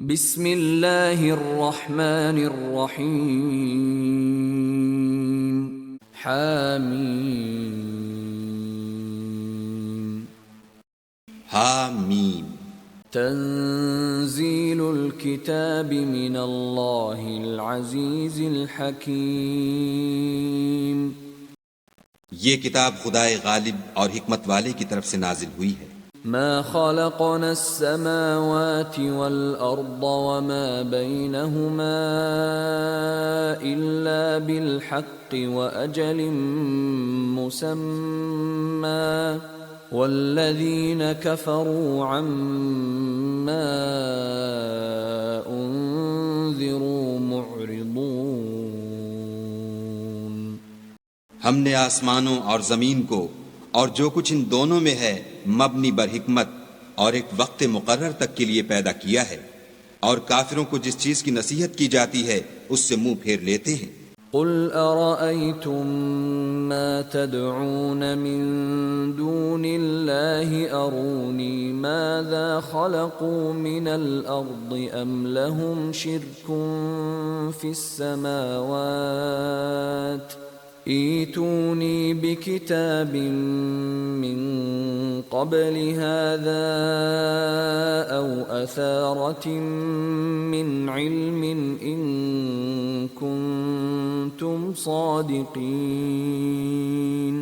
بسم اللہ الرحمن الرحیم حامیم حامیم تنزیل الکتاب من اللہ العزیز الحکیم یہ کتاب خدائے غالب اور حکمت والے کی طرف سے نازل ہوئی ہے۔ ما خلقنا السماوات والأرض وما بينهما إلا بالحق وأجل مسمى والذين كفروا عما أنذروا معرضون۔ ہم نے آسمانوں اور زمین کو اور جو کچھ ان دونوں میں ہے مبنی بر حکمت اور ایک وقت مقرر تک کے لیے پیدا کیا ہے، اور کافروں کو جس چیز کی نصیحت کی جاتی ہے اس سے منہ پھیر لیتے ہیں۔ قل ارأيتم ما تدعون من دون الله اروني ماذا خلقوا من الارض ام لهم شرك في السماوات ایتونی بکتاب من قبل هذا او اثارة من علم ان کنتم صادقین۔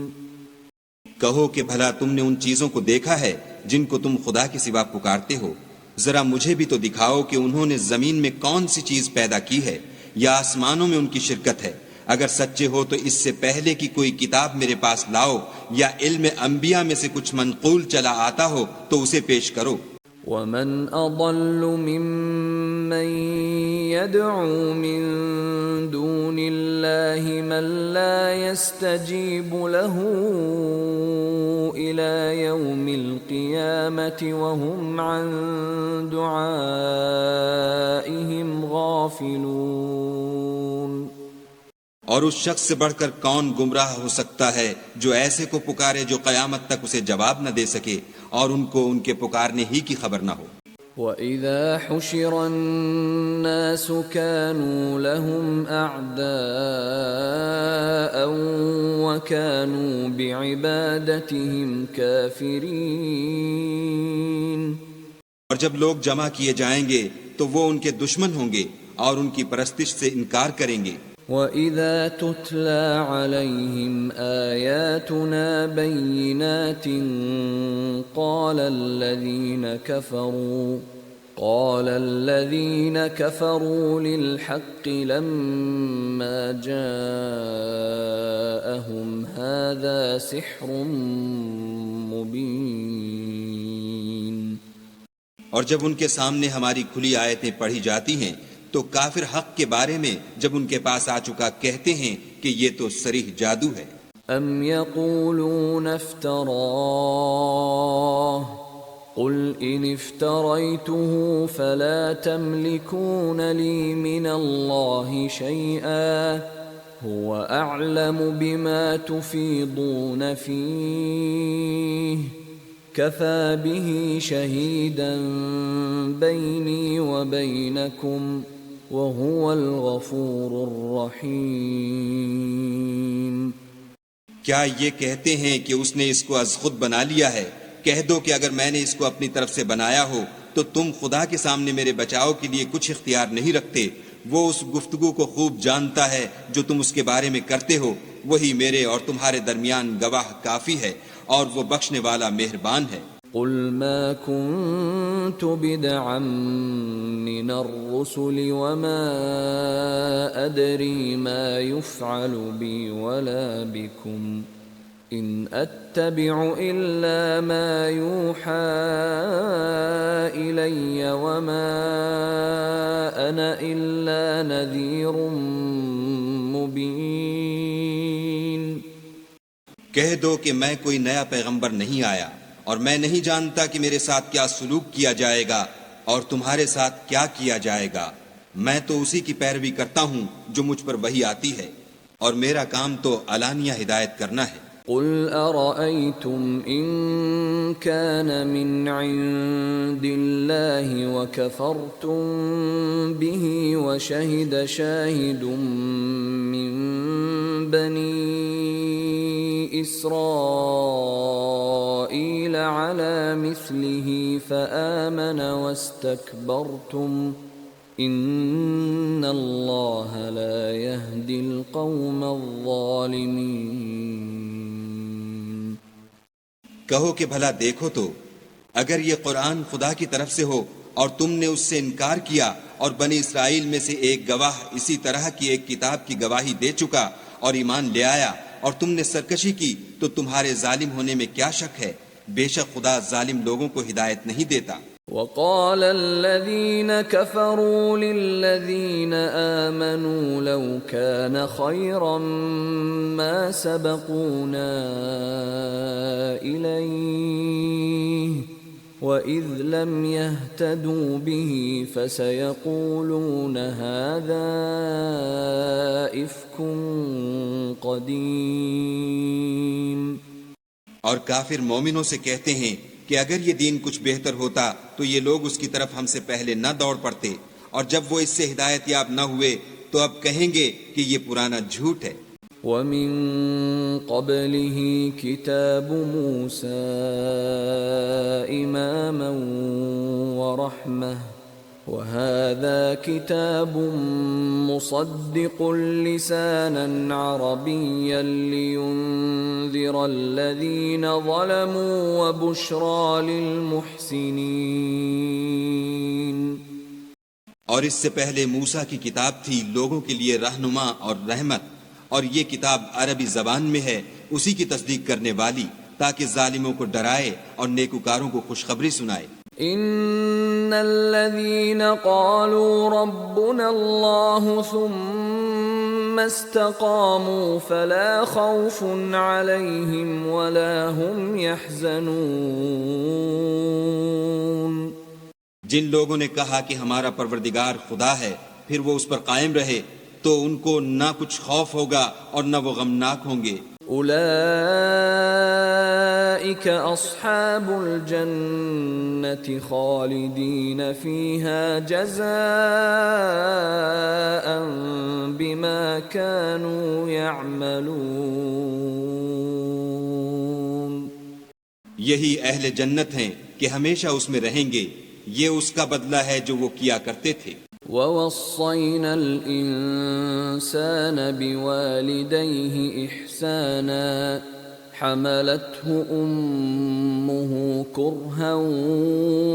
کہو کہ بھلا تم نے ان چیزوں کو دیکھا ہے جن کو تم خدا کے سوا پکارتے ہو؟ ذرا مجھے بھی تو دکھاؤ کہ انہوں نے زمین میں کون سی چیز پیدا کی ہے یا آسمانوں میں ان کی شرکت ہے۔ اگر سچے ہو تو اس سے پہلے کی کوئی کتاب میرے پاس لاؤ، یا علم انبیاء میں سے کچھ منقول چلا آتا ہو تو اسے پیش کرو۔ ومن اضل ممن يدعو من دون الله من لا يستجيب له الى يوم القيامة وهم عن دعائهم غافلون۔ اور اس شخص سے بڑھ کر کون گمراہ ہو سکتا ہے جو ایسے کو پکارے جو قیامت تک اسے جواب نہ دے سکے اور ان کو ان کے پکارنے ہی کی خبر نہ ہو۔ وَإِذَا حُشِرَ النَّاسُ كَانُوا لَهُمْ أَعْدَاءً وَكَانُوا بِعِبَادَتِهِمْ كَافِرِينَ۔ اور جب لوگ جمع کیے جائیں گے تو وہ ان کے دشمن ہوں گے اور ان کی پرستش سے انکار کریں گے۔ وَإِذَا تُتْلَى عَلَيْهِمْ آيَاتُنَا بَيِّنَاتٍ قَالَ الَّذِينَ كَفَرُوا لِلْحَقِّ لَمَّا جَاءَهُمْ هَذَا سِحْرٌ مُبِينٌ۔ اور جب ان کے سامنے ہماری کھلی آیتیں پڑھی جاتی ہیں تو کافر حق کے بارے میں جب ان کے پاس آ چکا کہتے ہیں کہ یہ تو صریح جادو ہے۔ ام یقولون افتراہ قل ان افتریته فلا تملكون لي من الله شيئا هو اعلم بما تفيضون فيه كفى به شهيدا بيني وبينكم وَهُوَ الْغَفُورُ الرَّحِيمُ۔ کیا یہ کہتے ہیں کہ اس نے اس کو از خود بنا لیا ہے؟ کہہ دو کہ اگر میں نے اس کو اپنی طرف سے بنایا ہو تو تم خدا کے سامنے میرے بچاؤ کے لیے کچھ اختیار نہیں رکھتے۔ وہ اس گفتگو کو خوب جانتا ہے جو تم اس کے بارے میں کرتے ہو، وہی میرے اور تمہارے درمیان گواہ کافی ہے، اور وہ بخشنے والا مہربان ہے۔ قل ما كنت بدعا من الرسل وما أدري ما يفعل بي ولا بكم إن أتبع إلا ما يوحى إلي وما أنا إلا نذير مبين۔ کہہ دو کہ میں کوئی نیا پیغمبر نہیں آیا، اور میں نہیں جانتا کہ میرے ساتھ کیا سلوک کیا جائے گا اور تمہارے ساتھ کیا کیا جائے گا۔ میں تو اسی کی پیروی کرتا ہوں جو مجھ پر وحی آتی ہے، اور میرا کام تو علانیہ ہدایت کرنا ہے۔ قل أرأيتم إن كان من عند الله وكفرتم به وشهد شاهد من بني إسرائيل على مثله فآمن واستكبرتم ان اللہ لا يهدی القوم الظالمین۔ کہو کہ بھلا دیکھو تو اگر یہ قرآن خدا کی طرف سے ہو اور تم نے اس سے انکار کیا اور بنی اسرائیل میں سے ایک گواہ اسی طرح کی ایک کتاب کی گواہی دے چکا اور ایمان لے آیا اور تم نے سرکشی کی تو تمہارے ظالم ہونے میں کیا شک ہے؟ بے شک خدا ظالم لوگوں کو ہدایت نہیں دیتا۔ وقال الذين كفروا للذين آمنوا لو كان خيرا ما سبقونا إليه وإذ لم يهتدوا به فسيقولون هذا إفك قديم۔ اور کافر مومنوں سے کہتے ہیں کہ اگر یہ دین کچھ بہتر ہوتا تو یہ لوگ اس کی طرف ہم سے پہلے نہ دوڑ پڑتے، اور جب وہ اس سے ہدایت یاب نہ ہوئے تو اب کہیں گے کہ یہ پرانا جھوٹ ہے۔ وَمِن قَبْلِهِ كِتَابُ مُوسَىٰ إِمَامًا وَرَحْمَةً وَهَٰذَا كِتَابٌ مُصَدِّقٌ لِّسَانًا عَرَبِيًّا لِّيُنذِرَ الَّذِينَ ظَلَمُوا وَبُشْرَىٰ لِلْمُحْسِنِينَ۔ اور اس سے پہلے موسیٰ کی کتاب تھی لوگوں کے لیے رہنما اور رحمت، اور یہ کتاب عربی زبان میں ہے اسی کی تصدیق کرنے والی، تاکہ ظالموں کو ڈرائے اور نیکوکاروں کو خوشخبری سنائے۔ ان الذين قالوا ربنا الله ثم استقاموا فلا خوف عليهم ولا هم يحزنون۔ جن لوگوں نے کہا کہ ہمارا پروردگار خدا ہے پھر وہ اس پر قائم رہے تو ان کو نہ کچھ خوف ہوگا اور نہ وہ غمناک ہوں گے۔ اولئک اصحاب الجنة خالدین فیہا جزاء بما كانوا يعملون۔ یہی اہل جنت ہیں کہ ہمیشہ اس میں رہیں گے، یہ اس کا بدلہ ہے جو وہ کیا کرتے تھے۔ وَوَصَّيْنَا الْإِنسَانَ بِوَالِدَيْهِ إِحْسَانًا حَمَلَتْهُ أُمُّهُ كُرْهًا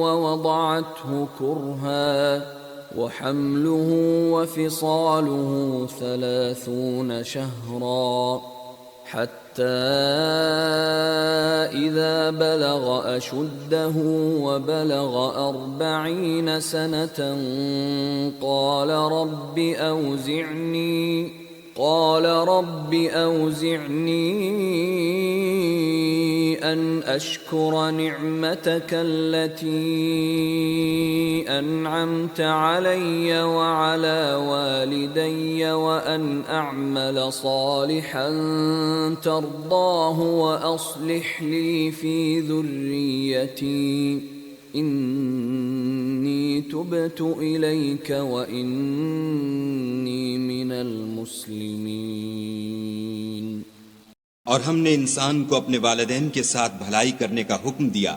وَوَضَعَتْهُ كُرْهًا وَحَمْلُهُ وَفِصَالُهُ 30 شَهْرًا حتى إذا بلغ أشده وبلغ 40 سنة قال رب أوزعني أن أشكر نعمتك التي أنعمت علي وعلى والدي وأن أعمل صالحا ترضاه وأصلح لي في ذريتي إني تبت إليك وإني من المسلمين۔ اور ہم نے انسان کو اپنے والدین کے ساتھ بھلائی کرنے کا حکم دیا۔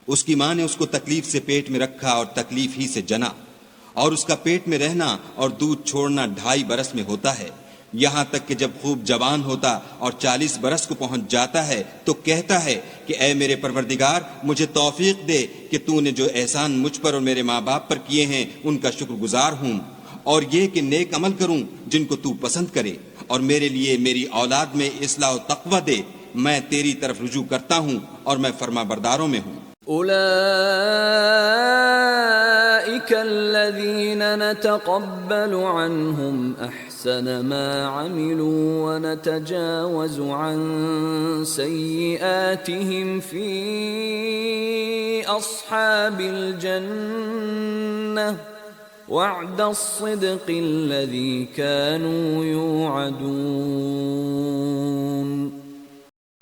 اس کی ماں نے اس کو تکلیف سے پیٹ میں رکھا اور تکلیف ہی سے جنا، اور اس کا پیٹ میں رہنا اور دودھ چھوڑنا 2.5 برس میں ہوتا ہے، یہاں تک کہ جب خوب جوان ہوتا اور 40 برس کو پہنچ جاتا ہے تو کہتا ہے کہ اے میرے پروردگار مجھے توفیق دے کہ تو نے جو احسان مجھ پر اور میرے ماں باپ پر کیے ہیں ان کا شکر گزار ہوں، اور یہ کہ نیک عمل کروں جن کو تو پسند کرے، اور میرے لیے میری اولاد میں اصلاح و تقوی دے، میں تیری طرف رجوع کرتا ہوں اور میں فرما برداروں میں ہوں۔ اولئک الذین نتقبل عنہم احسن ما عملوا ونتجاوز عن سیئاتهم فی اصحاب الجنہ وعد الصدق الذي كانوا يوعدون۔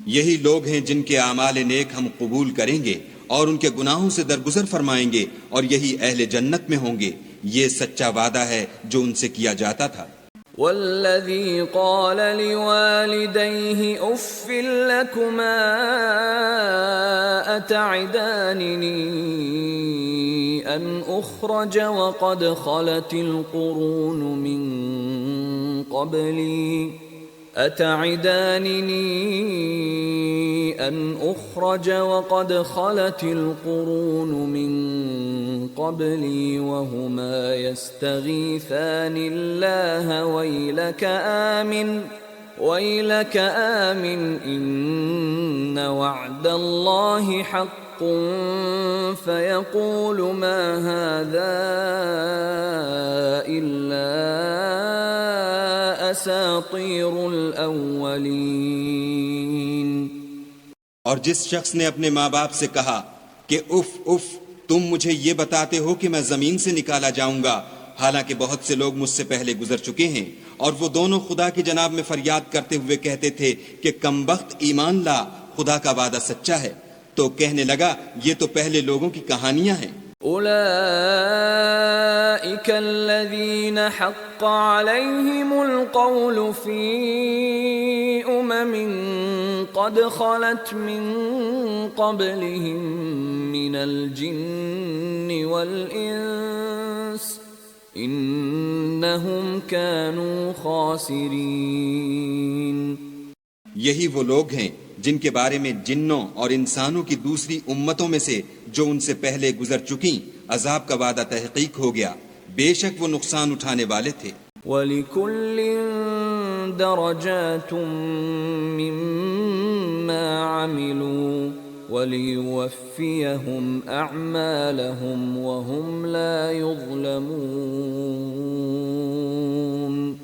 یہی لوگ ہیں جن کے اعمال نیک ہم قبول کریں گے اور ان کے گناہوں سے درگزر فرمائیں گے، اور یہی اہل جنت میں ہوں گے۔ یہ سچا وعدہ ہے جو ان سے کیا جاتا تھا۔ والذي قال لوالديه اف لكما اتعدانني ان اخرج وقد خلت القرون من قبلي وهما يستغيثان الله ويلك آمن إن وعد الله حق فيقول ما هذا إلا أساطير الأولين۔ اور جس شخص نے اپنے ماں باپ سے کہا کہ اف اف، تم مجھے یہ بتاتے ہو کہ میں زمین سے نکالا جاؤں گا، حالانکہ بہت سے لوگ مجھ سے پہلے گزر چکے ہیں، اور وہ دونوں خدا کی جناب میں فریاد کرتے ہوئے کہتے تھے کہ کمبخت ایمان لا، خدا کا وعدہ سچا ہے، تو کہنے لگا یہ تو پہلے لوگوں کی کہانیاں ہیں۔ اولئک الذین حق علیہم القول فی قد خلت من قبلهم من الجن والانس انہم كانوا خاسرین۔ یہی وہ لوگ ہیں جن کے بارے میں جنوں اور انسانوں کی دوسری امتوں میں سے جو ان سے پہلے گزر چکیں عذاب کا وعدہ تحقیق ہو گیا، بے شک وہ نقصان اٹھانے والے تھے۔ وَلِكُلٍّ دَرَجَاتٌ مِّمَّا عَمِلُوا وَلِيُوَفِّيَهُمْ أَعْمَالَهُمْ وَهُمْ لَا يُظْلَمُونَ۔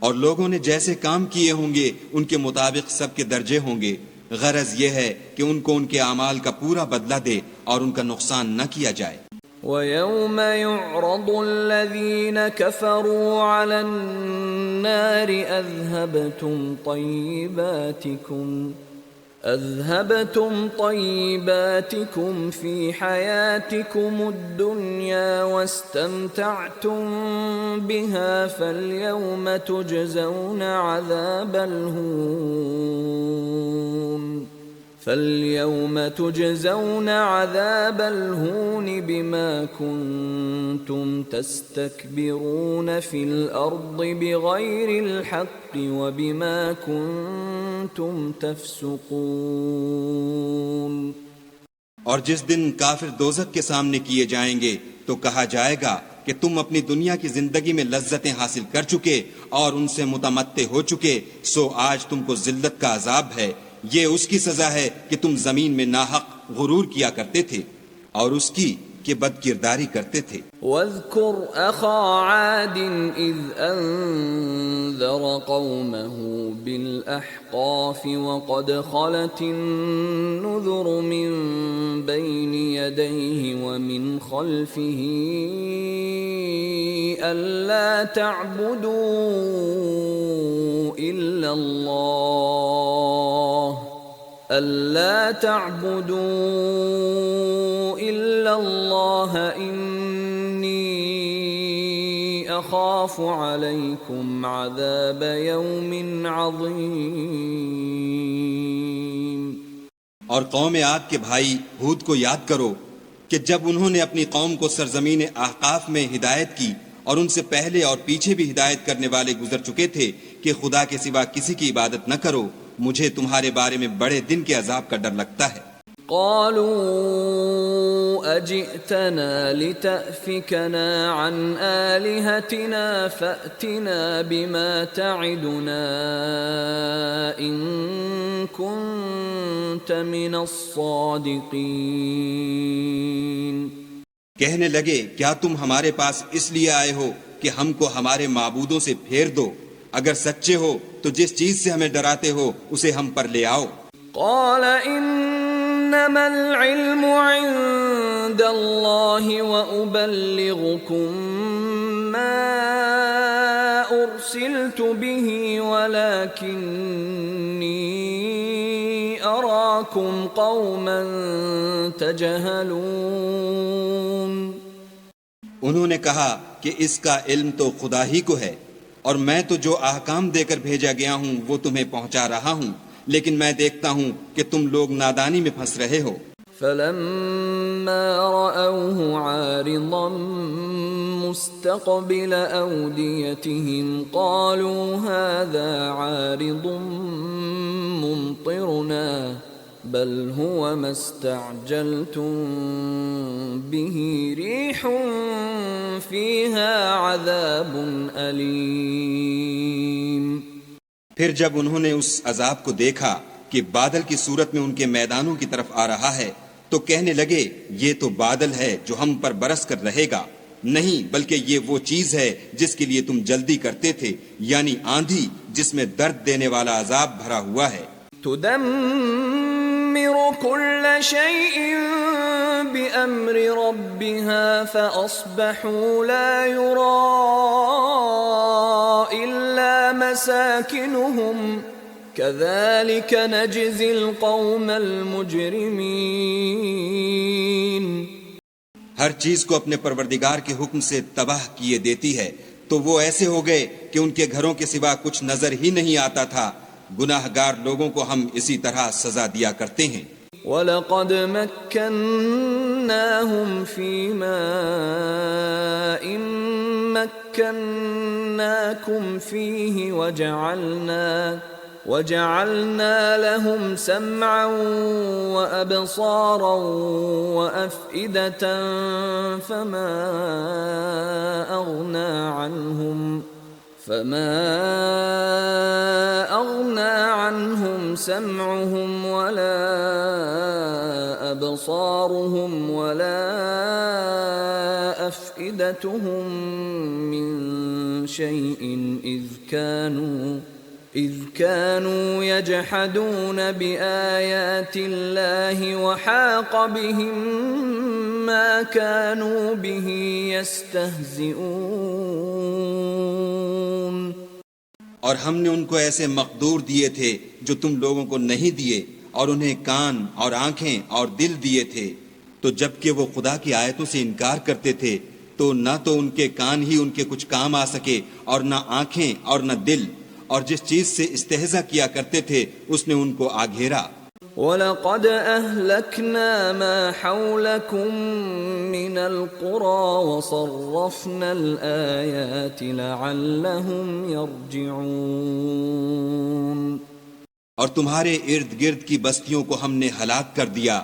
اور لوگوں نے جیسے کام کیے ہوں گے ان کے مطابق سب کے درجے ہوں گے، غرض یہ ہے کہ ان کو ان کے اعمال کا پورا بدلہ دے اور ان کا نقصان نہ کیا جائے۔ وَيَوْمَ يُعْرَضُ الَّذِينَ كَفَرُوا عَلَى النَّارِ أَذْهَبْتُمْ طَيِّبَاتِكُمْ فِي حَيَاتِكُمُ الدُّنْيَا وَاسْتَمْتَعْتُمْ بِهَا فَالْيَوْمَ تُجْزَوْنَ عَذَابَ الْهُونِ بِمَا كُنْتُمْ تَسْتَكْبِرُونَ فِي الْأَرْضِ بِغَيْرِ الْحَقِّ وَبِمَا كُنْتُمْ تَفْسُقُونَ۔ اور جس دن کافر دوزخ کے سامنے کیے جائیں گے تو کہا جائے گا کہ تم اپنی دنیا کی زندگی میں لذتیں حاصل کر چکے اور ان سے متمتع ہو چکے، سو آج تم کو ذلت کا عذاب ہے، یہ اس کی سزا ہے کہ تم زمین میں ناحق غرور کیا کرتے تھے اور اس کی کہ بد کرداری کرتے تھے۔ وَاذْكُرْ أَخَا عَادٍ إِذْ أَنذَرَ قَوْمَهُ بِالْأَحْقَافِ وَقَدْ خَلَتِ النُّذُرُ مِنْ بَيْنِ يَدَيْهِ وَمِنْ خَلْفِهِ أَلَّا تَعْبُدُوا إِلَّا اللَّهَ إِنِّي أَخَافُ عَلَيْكُمْ عَذَابَ يَوْمٍ عَظِيمٍ۔ اور قوم عاد کے بھائی ہود کو یاد کرو کہ جب انہوں نے اپنی قوم کو سرزمین احقاف میں ہدایت کی اور ان سے پہلے اور پیچھے بھی ہدایت کرنے والے گزر چکے تھے کہ خدا کے سوا کسی کی عبادت نہ کرو، مجھے تمہارے بارے میں بڑے دن کے عذاب کا ڈر لگتا ہے۔ قالوا اجئتنا لتأفكنا عن آلهتنا فأتنا بما تعدنا إن كنت من الصادقين۔ کہنے لگے کیا تم ہمارے پاس اس لیے آئے ہو کہ ہم کو ہمارے معبودوں سے پھیر دو؟ اگر سچے ہو تو جس چیز سے ہمیں ڈراتے ہو اسے ہم پر لے آؤ۔ قال انما العلم عند الله وابلغكم ما ارسلت به ولكني أراكم قوما تجهلون. انہوں نے کہا کہ اس کا علم تو خدا ہی کو ہے، اور میں تو جو احکام دے کر بھیجا گیا ہوں وہ تمہیں پہنچا رہا ہوں، لیکن میں دیکھتا ہوں کہ تم لوگ نادانی میں پھنس رہے ہو. فلما رأوه عارضا مستقبل أوديتهم قالوا هذا عارض ممطرنا بل هو ما استعجلتم به ريح فيها عذاب أليم. پھر جب انہوں نے اس عذاب کو دیکھا کہ بادل کی صورت میں ان کے میدانوں کی طرف آ رہا ہے تو کہنے لگے یہ تو بادل ہے جو ہم پر برس کر رہے گا، نہیں بلکہ یہ وہ چیز ہے جس کے لیے تم جلدی کرتے تھے، یعنی آندھی جس میں درد دینے والا عذاب بھرا ہوا ہے. تدمر كل شيء بأمر ربها فأصبحوا لا يرى إلا مساكنهم كذلك نجزي القوم المجرمين. ہر چیز کو اپنے پروردگار کے حکم سے تباہ کیے دیتی ہے، تو وہ ایسے ہو گئے کہ ان کے گھروں کے سوا کچھ نظر ہی نہیں آتا تھا. گناہ گار لوگوں کو ہم اسی طرح سزا دیا کرتے ہیں. وَلَقَدْ مَكَّنَّاهُمْ فِي مَاءٍ مَكَّنَّاكُمْ فِيهِ وَجَعَلْنَا لَهُمْ سَمْعًا وَأَبْصَارًا وَأَفْئِدَةً فما أغنى عنهم سمعهم ولا أبصارهم ولا أفئدتهم من شيء إذ كانوا يجحدون بآيات الله وحاق بهم ما كانوا به يستهزئون. اور ہم نے ان کو ایسے مقدور دیے تھے جو تم لوگوں کو نہیں دیے، اور انہیں کان اور آنکھیں اور دل دیے تھے، تو جب کہ وہ خدا کی آیتوں سے انکار کرتے تھے تو نہ تو ان کے کان ہی ان کے کچھ کام آ سکے اور نہ آنکھیں اور نہ دل، اور جس چیز سے استہزا کیا کرتے تھے اس نے ان کو آ گھیرا. وَلَقَدْ أَهْلَكْنَا مَا حَوْلَكُمْ مِنَ الْقُرَى وَصَرَّفْنَا الْآيَاتِ لَعَلَّهُمْ يَرْجِعُونَ. اور تمہارے ارد گرد کی بستیوں کو ہم نے ہلاک کر دیا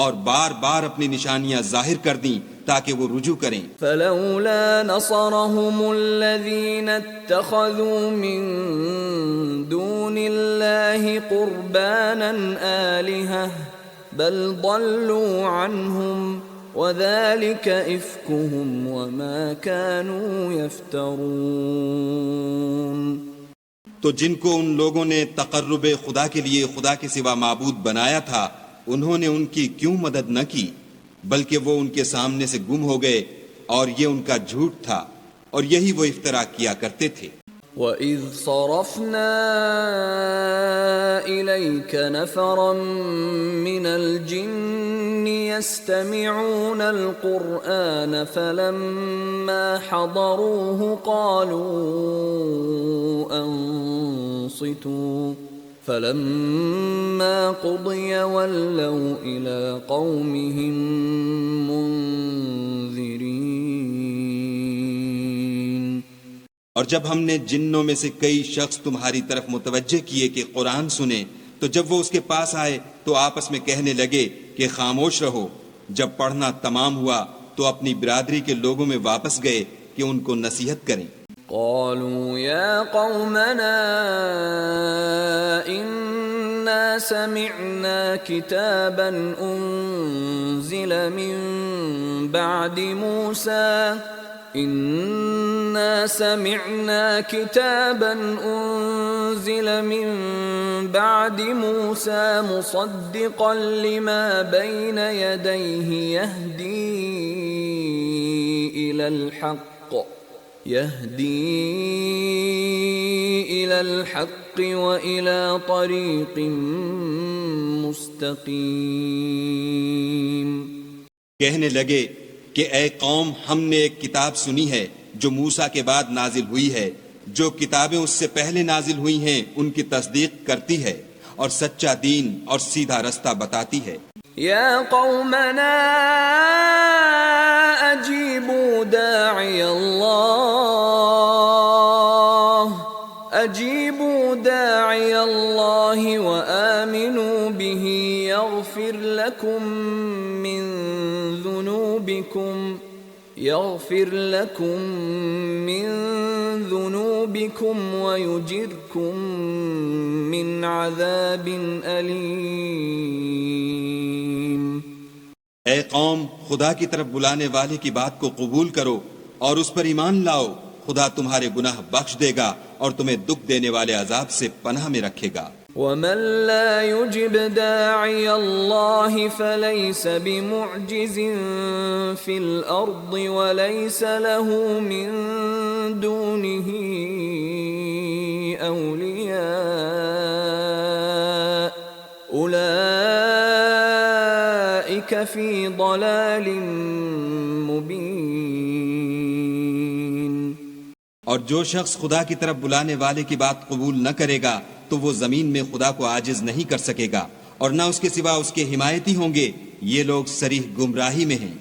اور بار بار اپنی نشانیاں ظاہر کر دیں تاکہ وہ رجوع کریں. فلولا نصرهم الذين اتخذوا من دون الله قربانا آلهة بل ضلوا عنهم وذلك إفكهم وما كانوا يفترون. تو جن کو ان لوگوں نے تقرب خدا کے لیے خدا کے سوا معبود بنایا تھا، انہوں نے ان کی کیوں مدد نہ کی، بلکہ وہ ان کے سامنے سے گم ہو گئے، اور یہ ان کا جھوٹ تھا، اور یہی وہ افترا کیا کرتے تھے. وَإِذْ صَرَفْنَا إِلَيْكَ نَفَرًا مِّنَ الْجِنِّ يَسْتَمِعُونَ الْقُرْآنَ فَلَمَّا حَضَرُوهُ قَالُوا أَنصِتُوا فَلَمَّا قُضِيَ وَلَّوْا إِلَى قَوْمِهِمْ مُنذِرِينَ. اور جب ہم نے جنوں میں سے کئی شخص تمہاری طرف متوجہ کیے کہ قرآن سنیں، تو جب وہ اس کے پاس آئے تو آپس میں کہنے لگے کہ خاموش رہو. جب پڑھنا تمام ہوا تو اپنی برادری کے لوگوں میں واپس گئے کہ ان کو نصیحت کریں. قالوا يا قومنا إنا سمعنا كتابا أنزل من بعد موسى إنا سمعنا كتابا أنزل من بعد موسى مصدقا لما بين يديه يهدي إلى الحق يهدي إلى الحق وإلى طريق مستقيم. کہنے لگے کہ اے قوم، ہم نے ایک کتاب سنی ہے جو موسیٰ کے بعد نازل ہوئی ہے، جو کتابیں اس سے پہلے نازل ہوئی ہیں ان کی تصدیق کرتی ہے اور سچا دین اور سیدھا رستہ بتاتی ہے. یا قومنا اجیبوا داعی اللہ وآمنوا به يغفر لكم من ذنوبكم ويجركم من عذاب أليم. اے قوم، خدا کی طرف بلانے والے کی بات کو قبول کرو اور اس پر ایمان لاؤ. خدا تمہارے گناہ بخش دے گا اور تمہیں دکھ دینے والے عذاب سے پناہ میں رکھے گا. ومن لا يجب داعي الله فليس بمعجز في الأرض وليس له من دونه أولياء أولئك في ضلال مبين. اور جو شخص خدا کی طرف بلانے والے کی بات قبول نہ کرے گا تو وہ زمین میں خدا کو عاجز نہیں کر سکے گا اور نہ اس کے سوا اس کے حمایتی ہوں گے. یہ لوگ صریح گمراہی میں ہیں.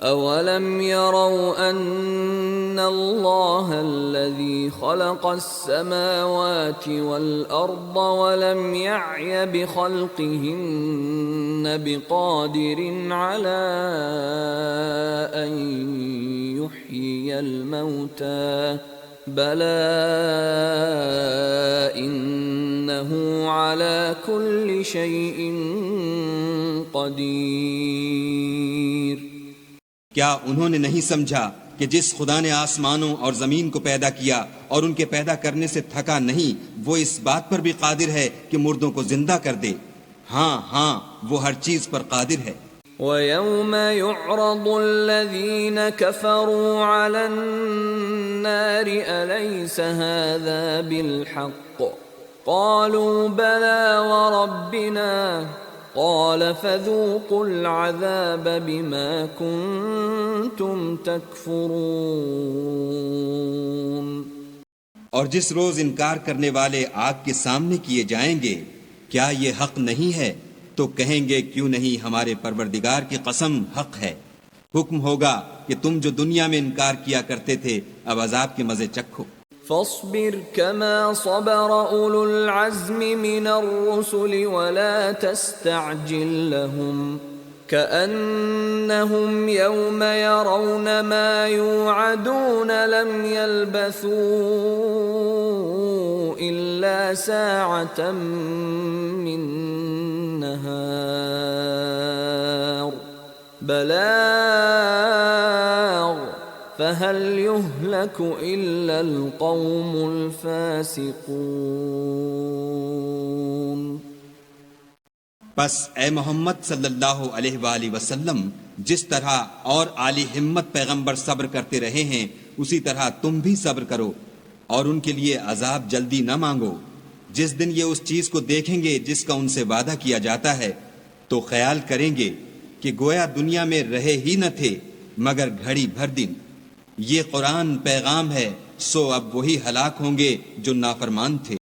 اولم يروا ان اللہ الذي خلق السماوات والارض ولم يعي بخلقهن بقادر على ان يحيي الموتى بلى انه على كل شيء قدیر. کیا انہوں نے نہیں سمجھا کہ جس خدا نے آسمانوں اور زمین کو پیدا کیا اور ان کے پیدا کرنے سے تھکا نہیں، وہ اس بات پر بھی قادر ہے کہ مردوں کو زندہ کر دے؟ ہاں ہاں، وہ ہر چیز پر قادر ہے. وَيَوْمَ يُعْرَضُ الَّذِينَ كَفَرُوا عَلَى النَّارِ أَلَيْسَ هَذَا بِالْحَقِّ قَالُوا بَلَى وَرَبِّنَا قَالَ فَذُوقُوا الْعَذَابَ بِمَا كُنْتُمْ تَكْفُرُونَ. اور جس روز انکار کرنے والے آگ کے سامنے کیے جائیں گے، کیا یہ حق نہیں ہے؟ تو کہیں گے کیوں نہیں، ہمارے پروردگار کی قسم حق ہے. حکم ہوگا کہ تم جو دنیا میں انکار کیا کرتے تھے اب عذاب کے مزے چکھو. فاصبر كما صبر أولو العزم من الرسل ولا تستعجل لهم كأنهم يوم يرون ما يوعدون لم يلبثوا إلا ساعة من نهار بلاغ فهل يهلك إلا القوم الفاسقون. بس اے محمد صلی اللہ علیہ وآلہ وسلم، جس طرح اور عالی ہمت پیغمبر صبر کرتے رہے ہیں اسی طرح تم بھی صبر کرو اور ان کے لیے عذاب جلدی نہ مانگو. جس دن یہ اس چیز کو دیکھیں گے جس کا ان سے وعدہ کیا جاتا ہے تو خیال کریں گے کہ گویا دنیا میں رہے ہی نہ تھے مگر گھڑی بھر دن. یہ قرآن پیغام ہے، سو اب وہی ہلاک ہوں گے جو نافرمان تھے.